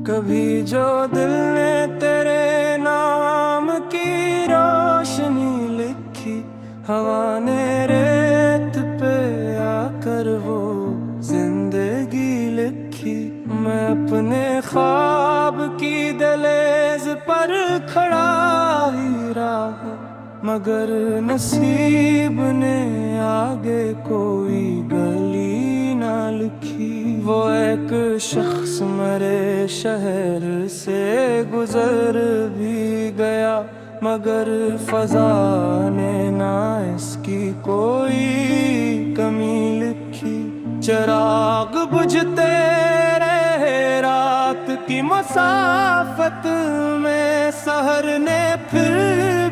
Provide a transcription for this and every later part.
कभी जो दिल ने तेरे नाम की रोशनी लिखी, हवा ने रेत पे आकर वो जिंदगी लिखी। मैं अपने ख्वाब की दहलीज पर खड़ा ही रहा, मगर नसीब ने आगे कोई गली ना लिखी। वो एक शख्स मेरे शहर से गुजर भी गया, मगर फजा ने ना इसकी कोई कमी लिखी। चिराग बुझते रहे रात की मसाफत में, सहर ने फिर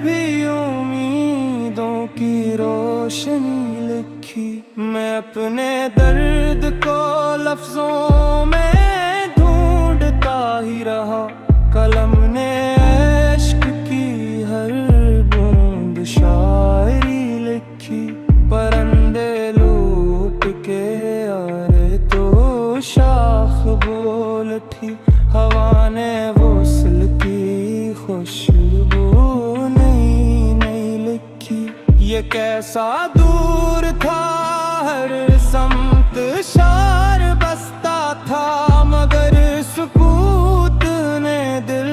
भी उम्मीदों की रोशनी लिखी। मैं अपने दर्द को लफ्जों में ढूंढता ही रहा, कलम ने इश्क की हर बूंद शायरी लिखी। परिंदे लूट के आए तो शाख बोल उठी, हवा ने वसल की खुशबू नई नई लिखी। ये कैसा दूर था, हर समत शार बसता था, मगर सुकूत ने दिल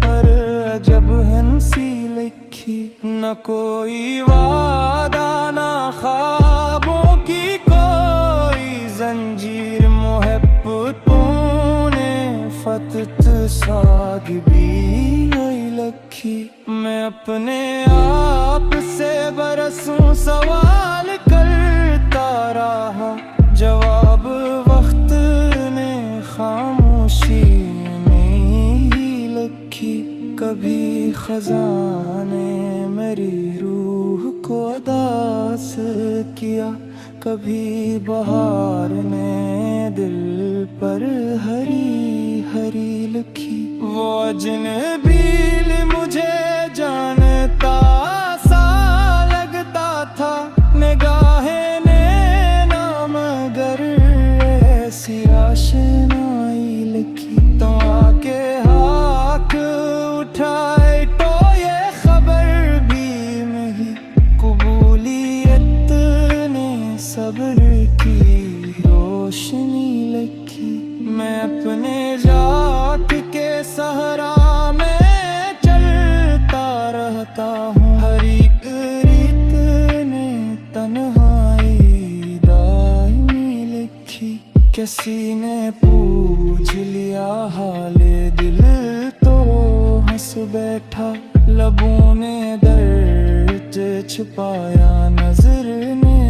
पर अजब हंसी लिखी। न कोई वादा ना ख्वाबों की कोई जंजीर, मोहब्बतों ने फतत साग भी नहीं लखी। मैं अपने आप से बरसों सवाल करता रहा, जवाब वक्त ने खामोशी में ही लिखी। कभी खजाने मेरी रूह को उदास किया, कभी बहार ने दिल पर हरी हरी लिखी। वो अजनबी मुझे जानता सा लगता था, निगाहें ने ना मगर ऐसी आशनाई लिखी। तो आके हाथ उठाए तो ये खबर भी नहीं, कबूलियत ने सब्र की रोशनी लिखी। मैं अपने जात के सहरा में चलता रहता हूँ, हर एक रीत ने तन्हाई दायमी लिखी। किसी ने पूछ लिया हाले दिल तो हंस बैठा, लबों ने दर्द छुपाया, नजर ने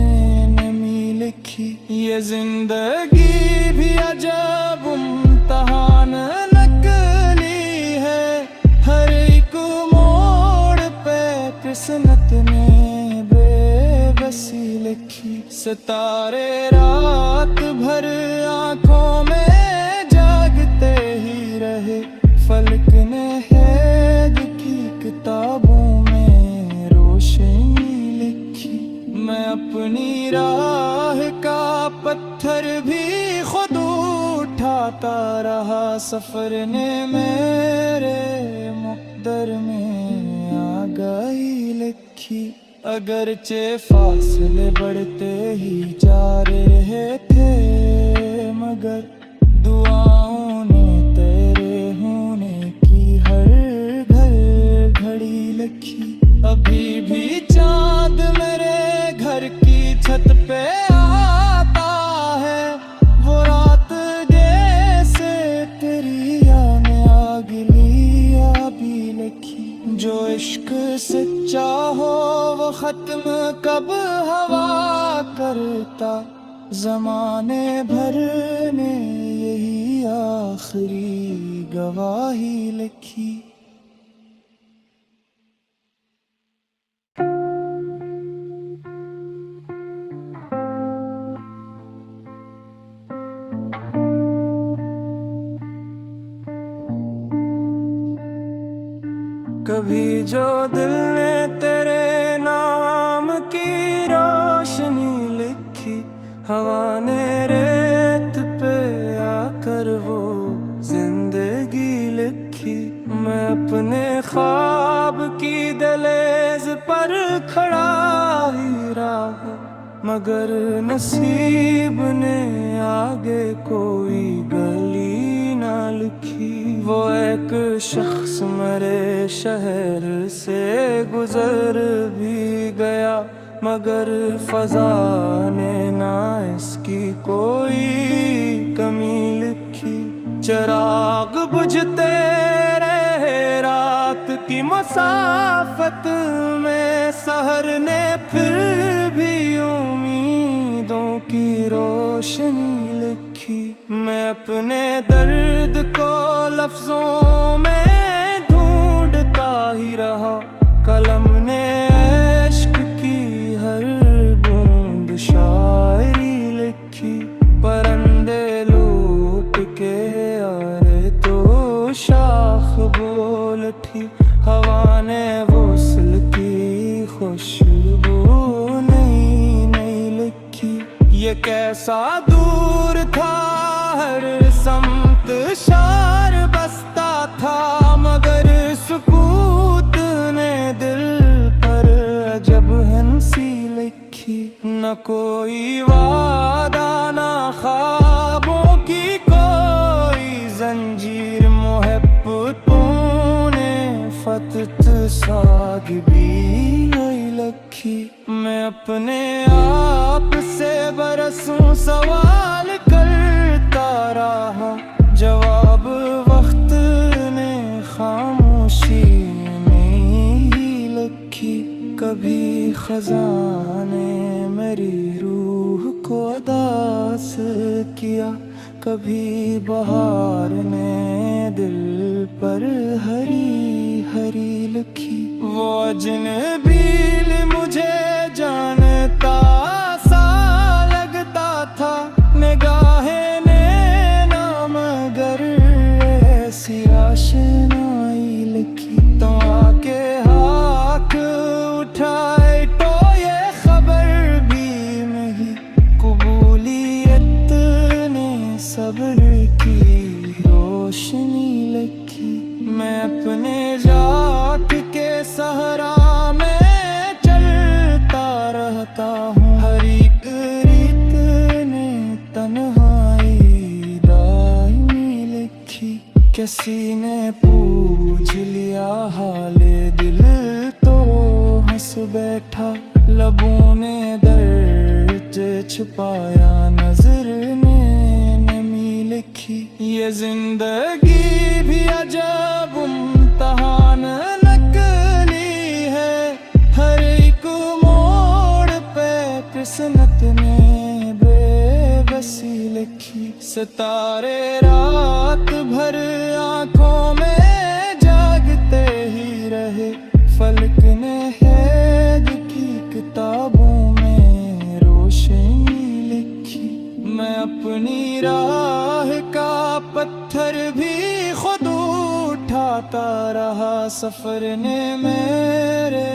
नमी लिखी। ये जिंदगी भी अजब इम्तिहान नकली है, हर एक मोड़ पे किस्मत ने बेबसी लिखी। सितारे रात भर आंखों में जागते ही रहे, फलक ने हैद की किताबों में रोशनी लिखी। मैं अपनी राह का पत्थर भी खुद उठाता रहा, सफर ने मेरे मुक़द्दर में आगाही लिखी। अगरचे फासले बढ़ते ही जा रहे थे, मगर दुआओं ने तेरे होने की हर घर घड़ी लिखी। अभी भी चांद मेरे घर की छत पे आता है, वो रात जैसे तेरी आने आग लिया भी लिखी। जो इश्क सच्चा हो वो खत्म कब हवा करता, ज़माने भर ने यही आखिरी गवाही लिखी। कभी जो दिल ने तेरे नाम की रोशनी लिखी, हवा ने रेत पे आकर वो जिंदगी मैं अपने ख्वाब की दहलीज पर खड़ा ही रहा, मगर नसीब ने आगे कोई गली ना लिखी। वो एक शख्स मेरे शहर से गुजर भी गया, मगर फजा ने ना इसकी कोई कमी लिखी। चिराग बुझते रहे रात की मसाफत में, सहर ने फिर भी उम्मीदों की रोशनी लिखी। मैं अपने दर्द को लफ्जों में ढूंढता ही रहा, कलम ने इश्क की हर बूंद शायरी लिखी। परिंदे लूट के आए तो शाख बोल उठी, हवा ने वुसल की खुशबू नई नई लिखी। ये कैसा दूर था, हर समत शार बसता था, मगर सुकूत ने दिल पर अजब हंसी लिखी। न कोई वादा ना ख्वाबों की कोई जंजीर, मोहब्बतों ने फतत साग भी नहीं लखी। मैं अपने आप से बरसों सवाल करता रहा, जवाब वक्त ने खामोशी में ही लिखी। कभी खजाने मेरी रूह को उदास किया, कभी बहार ने दिल पर हरी हरी लिखी। वो अजनबी मुझे जानता सा लगता था, निगाहें ने ना मगर ऐसी आशनाई लिखी। तो आके हाथ उठाए तो ये खबर भी नहीं, कबूलियत ने सब्र की रोशनी लिखी। मैं अपने जात के सहरा में चलता रहता हूँ, हर एक रीत ने तन्हाई दायमी लिखी। किसी ने पूछ लिया हाले दिल तो हंस बैठा, लबों ने दर्द छुपाया, नजर ने नमी लिखी। ये जिंदगी भी अजब इम्तिहान नकली है, हर एक मोड़ पे किस्मत ने बेबसी लिखी। सितारे रात भर आंखों में जागते ही रहे, फलक ने हैद की किताबों में रोशनी लिखी। मैं अपनी राह का पत्थर भी खुद उठाता रहा, सफर ने मेरे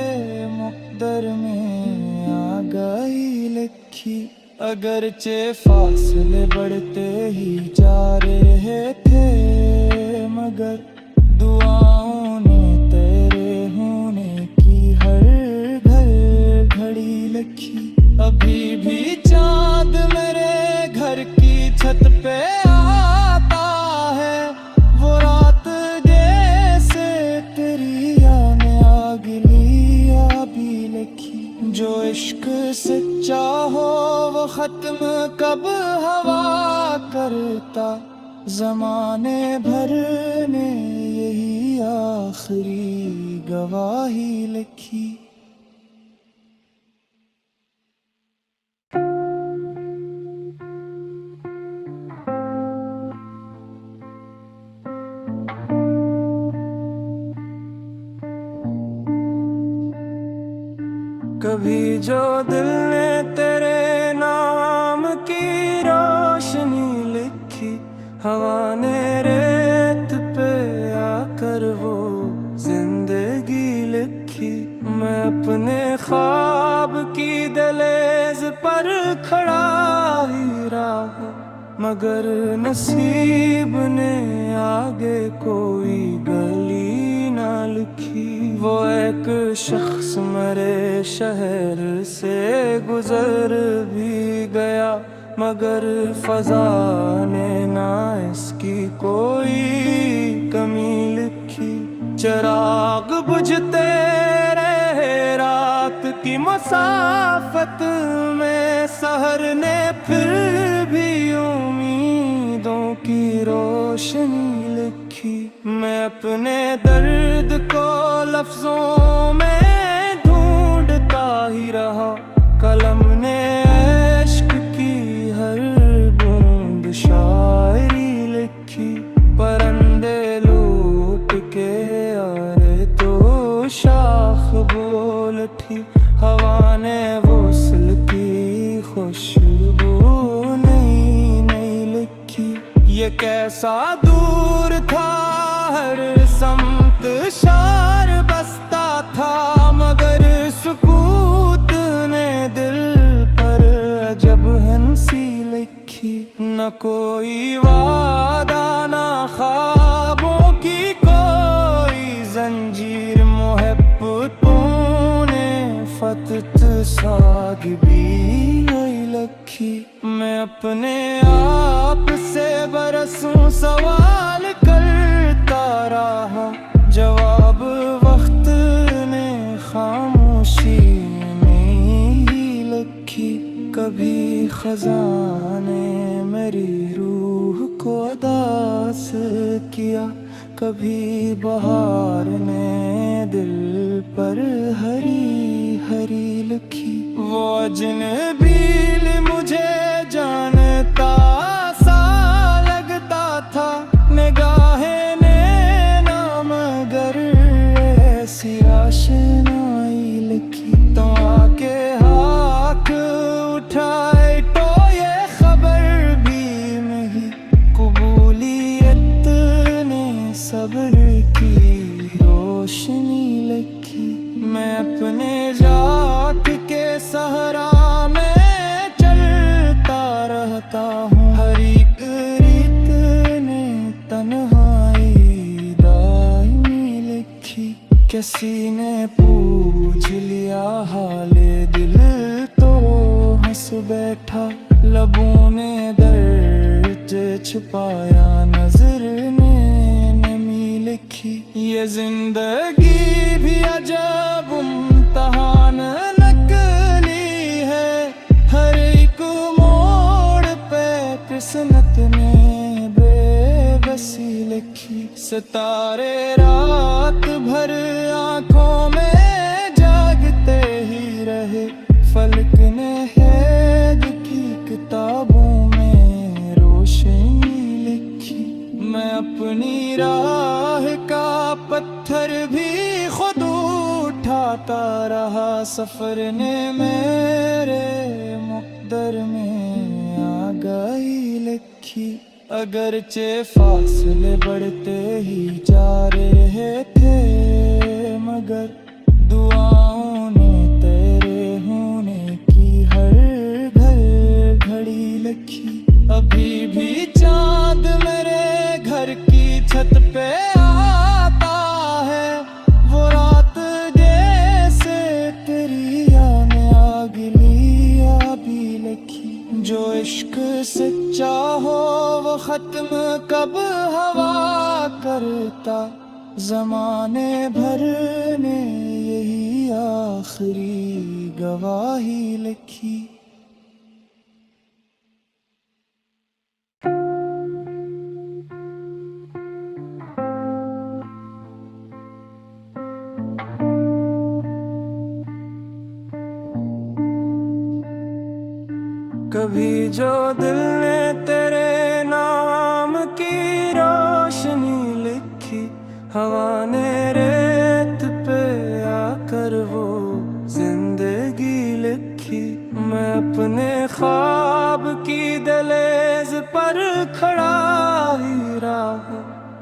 मुक़द्दर में आगाही लिखी। अगरचे फासले बढ़ते ही जा रहे थे, मगर दुआओं ने तेरे होने की हर घर घड़ी लिखी। अभी भी चांद मेरे घर की छत पे आता है, वो रात जैसे तेरी आने आग लिया भी लिखी। जो इश्क सच्चा हो वो खत्म कब हवा करता, ज़माने भर ने यही आखिरी गवाही लिखी। कभी जो दिल ने तेरे नाम की रोशनी लिखी, हवा ने रेत पे आकर वो जिंदगी लिखी। मैं अपने ख्वाब की दहलीज पर खड़ा ही रहा, मगर नसीब ने आगे कोई गली एक शख्स मरे शहर से गुजर भी गया, मगर फजा ने ना इसकी कोई कमी लिखी। चिराग बुझते रहे रात की मसाफत में, सहर ने फिर भी उम्मीदों की रोशनी लिखी। मैं अपने दर्द को लफ्जों में ढूंढता ही रहा, कलम ने इश्क की हर बूंद शायरी लिखी। परिंदे लूट के आए तो शाख बोल उठी, हवा ने वसल की खुशबू नई नई लिखी। ये कैसा दूर था हर समत शार बसता था, मगर सुकूत ने दिल पर अजब हंसी लिखी। न कोई वादा न ख्वाबों की कोई जंजीर, मोहब्बतों ने फतत साग भी नहीं लखी। मैं अपने आप से बरसों सवाल करता रहा, जवाब वक्त ने खामोशी में ही लिखी। कभी खजाने मेरी रूह को उदास किया, कभी बहार ने दिल पर हरी हरी लिखी। वो अजनबील मुझे जानता सा लगता था, निगाहें ने ना मगर ऐसी आशनाई लिखी। तो आके हाथ उठाए तो ये खबर भी नहीं, कबूलियत ने सब्र की रोशनी लिखी। मैं अपने जात के सहरा में चलता रहता हूँ, हर एक रीत ने तन्हाई दायमी लिखी। किसी ने पूछ लिया हाले दिल तो हंस बैठा, लबों ने दर्द छुपाया नजर ने नमी लिखी। ये जिंदगी भी अजब इम्तिहान नकली है, हर एक मोड़ पे किस्मत ने बेबसी लिखी। सितारे रात भर आंखों में जागते ही रहे, फलक ने हैद की किताबों में रोशनी लिखी। मैं अपनी राह का पत्थर भी खुद उठाता रहा, सफर ने मेरे मुक़द्दर में आगाही लिखी। अगरचे फासले बढ़ते ही जा रहे थे, मगर दुआओं ने तेरे होने की हर घर घड़ी लिखी। अभी भी चांद मेरे घर की छत पे आता है, वो रात जैसे तेरी याद आग लिया भी लिखी। जो इश्क सच्चा हो वो खत्म कब हवा करता, ज़माने भर ने यही आखिरी गवाही लिखी। कभी जो दिल ने तेरे नाम की रोशनी लिखी, हवा ने रेत पे आकर वो जिंदगी लिखी। मैं अपने ख्वाब की दहलीज पर खड़ा ही रहा,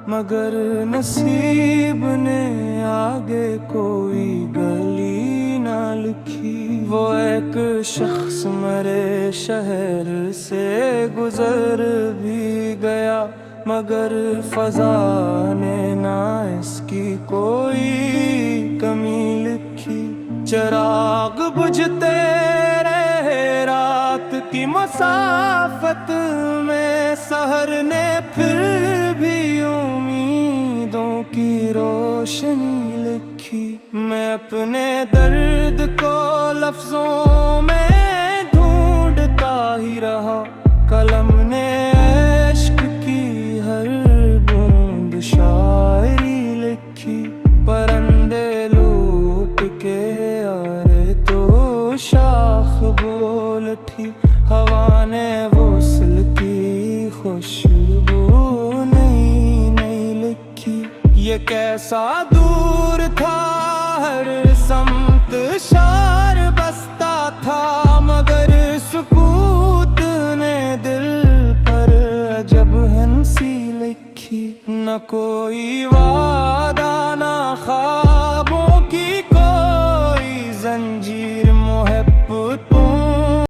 मगर नसीब ने आगे कोई गली ना लिखी। वो एक शख्स मरे शहर से गुजर भी गया, मगर फजा ने ना इसकी कोई कमी चिराग बुझते रहे रात की मसाफत में, सहर ने फिर भी उम्मीदों की रोशनी लिखी। मैं अपने दर्द को लफ्जों में ढूंढता ही रहा, कलम ने इश्क की हर बूंद शायरी लिखी। परिंदे लूट के आए तो शाख बोल उठी, हवा ने वसल की खुशबू नई नई लिखी। ये कैसा दूर था, हर समत शार बसता था, मगर सुकूत ने दिल पर अजब हंसी लिखी। न कोई वादा न ख्वाब